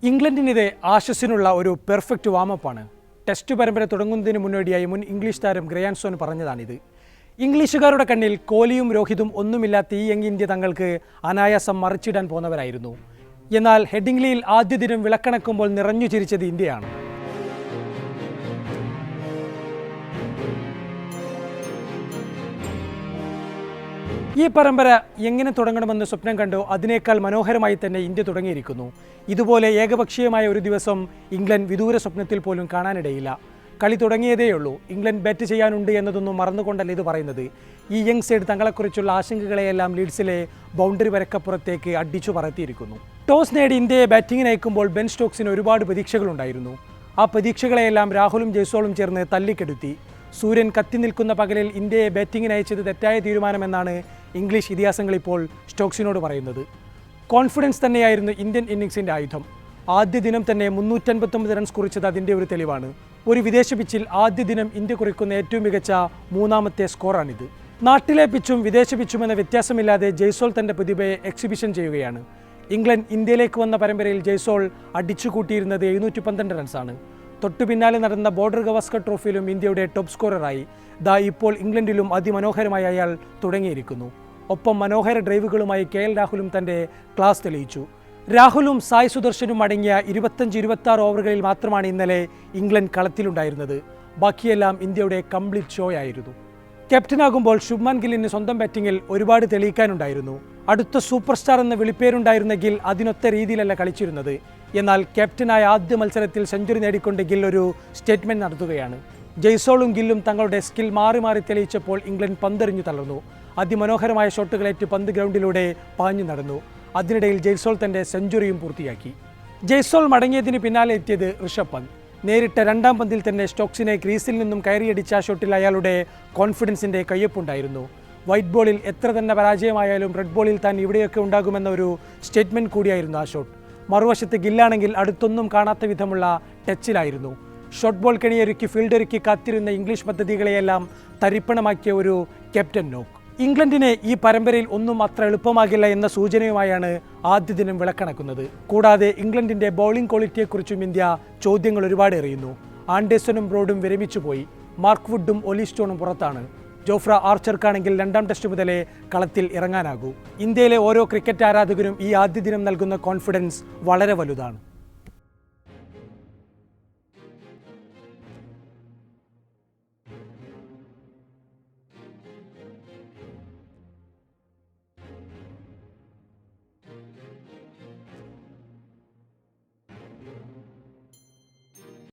ഇംഗ്ലണ്ടിനിത് ആഷസിനുള്ള ഒരു perfect വാമപ്പാണ്. Test പരമ്പര തുടങ്ങുന്നതിന് മുന്നോടിയായി മുൻ ഇംഗ്ലീഷ് താരം ഗ്രയാൻസോൺ പറഞ്ഞതാണിത്. ഇംഗ്ലീഷുകാരുടെ കണ്ണിൽ കോഹ്ലിയും രോഹിതും ഒന്നുമില്ലാത്ത ഈ യങ് ഇന്ത്യ തങ്ങൾക്ക് അനായാസം മറിച്ചിടാൻ പോന്നവരായിരുന്നു. എന്നാൽ ഹെഡിംഗ്ലിയിൽ ആദ്യ ദിനം വിളക്കണക്കുമ്പോൾ നിറഞ്ഞു ചിരിച്ചത് ഇന്ത്യയാണ്. ഈ പരമ്പര എങ്ങനെ തുടങ്ങണമെന്ന് സ്വപ്നം കണ്ടോ അതിനേക്കാൾ മനോഹരമായി തന്നെ ഇന്ത്യ തുടങ്ങിയിരിക്കുന്നു. ഇതുപോലെ ഏകപക്ഷീയമായ ഒരു ദിവസം ഇംഗ്ലണ്ട് വിദൂര സ്വപ്നത്തിൽ പോലും കാണാനിടയില്ല. കളി തുടങ്ങിയതേയുള്ളൂ. ഇംഗ്ലണ്ട് ബാറ്റ് ചെയ്യാനുണ്ട് എന്നതൊന്നും മറന്നുകൊണ്ടല്ല ഇത് പറയുന്നത്. ഈ യങ് സൈഡ് തങ്ങളെക്കുറിച്ചുള്ള ആശങ്കകളെയെല്ലാം ലീഡ്സിലെ ബൗണ്ടറി വരക്കപ്പുറത്തേക്ക് അടിച്ചു പറത്തിയിരിക്കുന്നു. ടോസ് നേടി ഇന്ത്യയെ ബാറ്റിങ്ങിന് അയക്കുമ്പോൾ ബെൻ സ്റ്റോക്സിന് ഒരുപാട് പ്രതീക്ഷകളുണ്ടായിരുന്നു. ആ പ്രതീക്ഷകളെയെല്ലാം രാഹുലും ജയ്സോളും ചേർന്ന് തല്ലിക്കെടുത്തി. സൂര്യൻ കത്തി നിൽക്കുന്ന പകലിൽ ഇന്ത്യയെ ബാറ്റിങ്ങിന് അയച്ചത് തെറ്റായ തീരുമാനമെന്നാണ് ഇംഗ്ലീഷ് ഇതിഹാസങ്ങൾ ഇപ്പോൾ സ്റ്റോക്സിനോട് പറയുന്നത്. കോൺഫിഡൻസ് തന്നെയായിരുന്നു ഇന്ത്യൻ ഇന്നിംഗ്സിൻ്റെ ആയുധം. ആദ്യ ദിനം തന്നെ 359 റൺസ് കുറിച്ചത് അതിൻ്റെ ഒരു തെളിവാണ്. ഒരു വിദേശ പിച്ചിൽ ആദ്യ ദിനം ഇന്ത്യ കുറിക്കുന്ന ഏറ്റവും മികച്ച മൂന്നാമത്തെ സ്കോറാണിത്. നാട്ടിലെ പിച്ചും വിദേശ പിച്ചും എന്ന വ്യത്യാസമില്ലാതെ ജയ്സോൾ തൻ്റെ പ്രതിഭയെ എക്സിബിഷൻ ചെയ്യുകയാണ്. ഇംഗ്ലണ്ട് ഇന്ത്യയിലേക്ക് വന്ന പരമ്പരയിൽ ജയ്സോൾ അടിച്ചുകൂട്ടിയിരുന്നത് 712 റൺസാണ്. തൊട്ടു പിന്നാലെ നടന്ന ബോർഡർ ഗവാസ്കർ ട്രോഫിയിലും ഇന്ത്യയുടെ ടോപ്പ് സ്കോററായി. ഇപ്പോൾ ഇംഗ്ലണ്ടിലും അതിമനോഹരമായി അയാൾ തുടങ്ങിയിരിക്കുന്നു. ഒപ്പം മനോഹര ഡ്രൈവുകളുമായി KL രാഹുലും തൻ്റെ ക്ലാസ് തെളിയിച്ചു. രാഹുലും സായ് സുദർശനും അടങ്ങിയ 25-26 ഓവറുകളിൽ മാത്രമാണ് ഇന്നലെ ഇംഗ്ലണ്ട് കളത്തിലുണ്ടായിരുന്നത്. ബാക്കിയെല്ലാം ഇന്ത്യയുടെ കംപ്ലീറ്റ് ഷോ ആയിരുന്നു. ക്യാപ്റ്റനാകുമ്പോൾ ശുഭ്മാൻ ഗില്ലിന് സ്വന്തം ബാറ്റിങ്ങിൽ ഒരുപാട് തെളിയിക്കാനുണ്ടായിരുന്നു. അടുത്ത സൂപ്പർ സ്റ്റാർ എന്ന വിളിപ്പേരുണ്ടായിരുന്ന ഗിൽ അതിനൊത്ത രീതിയിലല്ല കളിച്ചിരുന്നത്. എന്നാൽ ക്യാപ്റ്റനായ ആദ്യ മത്സരത്തിൽ സെഞ്ചുറി നേടിക്കൊണ്ട് ഗിൽ ഒരു സ്റ്റേറ്റ്മെൻറ്റ് നടത്തുകയാണ്. ജയ്സോളും ഗില്ലും തങ്ങളുടെ സ്കിൽ മാറി മാറി തെളിയിച്ചപ്പോൾ ഇംഗ്ലണ്ട് പന്തെറിഞ്ഞു തളർന്നു. അതിമനോഹരമായ ഷോട്ടുകളേറ്റ് പന്ത് ഗ്രൗണ്ടിലൂടെ പാഞ്ഞു നടന്നു. അതിനിടയിൽ ജയ്സോൾ തൻ്റെ സെഞ്ചുറിയും പൂർത്തിയാക്കി. ജയ്സോൾ മടങ്ങിയതിന് പിന്നാലെ എത്തിയത് ഋഷഭ് പന്ത്. നേരിട്ട രണ്ടാം പന്തിൽ തന്നെ സ്റ്റോക്സിനെ ക്രീസിൽ നിന്നും കയറിയടിച്ച ആ ഷോട്ടിൽ അയാളുടെ കോൺഫിഡൻസിൻ്റെ കയ്യൊപ്പുണ്ടായിരുന്നു. വൈറ്റ് ബോളിൽ എത്ര തന്നെ പരാജയമായാലും റെഡ് ബോളിൽ താൻ ഇവിടെയൊക്കെ ഉണ്ടാകുമെന്ന ഒരു സ്റ്റേറ്റ്മെൻറ്റ് കൂടിയായിരുന്നു ആ ഷോട്ട്. മറുവശത്ത് ഗില്ലാണെങ്കിൽ അടുത്തൊന്നും കാണാത്ത വിധമുള്ള ടച്ചിലായിരുന്നു. ഷോട്ട് ബോൾ കെണിയൊരുക്കി ഫീൽഡൊരുക്കി കാത്തിരുന്ന ഇംഗ്ലീഷ് പദ്ധതികളെയെല്ലാം തരിപ്പണമാക്കിയ ഒരു ക്യാപ്റ്റൻ നോക്ക്. ഇംഗ്ലണ്ടിനെ ഈ പരമ്പരയിൽ ഒന്നും അത്ര എളുപ്പമാകില്ല എന്ന സൂചനയുമായാണ് ആദ്യ ദിനം വിളക്കണക്കുന്നത്. കൂടാതെ ഇംഗ്ലണ്ടിൻ്റെ ബൗളിംഗ് ക്വാളിറ്റിയെക്കുറിച്ചും ഇന്ത്യ ചോദ്യങ്ങൾ ഒരുപാട് എറിയുന്നു. ആൻഡേഴ്സണും ബ്രോഡും വിരമിച്ചുപോയി. മാർക്ക് വുഡും ഒലി സ്റ്റോണും പുറത്താണ്. ജോഫ്ര ആർച്ചർക്കാണെങ്കിൽ രണ്ടാം ടെസ്റ്റ് മുതലേ കളത്തിൽ ഇറങ്ങാനാകൂ. ഇന്ത്യയിലെ ഓരോ ക്രിക്കറ്റ് ആരാധകരും ഈ ആദ്യ ദിനം നൽകുന്ന കോൺഫിഡൻസ് വളരെ വലുതാണ്.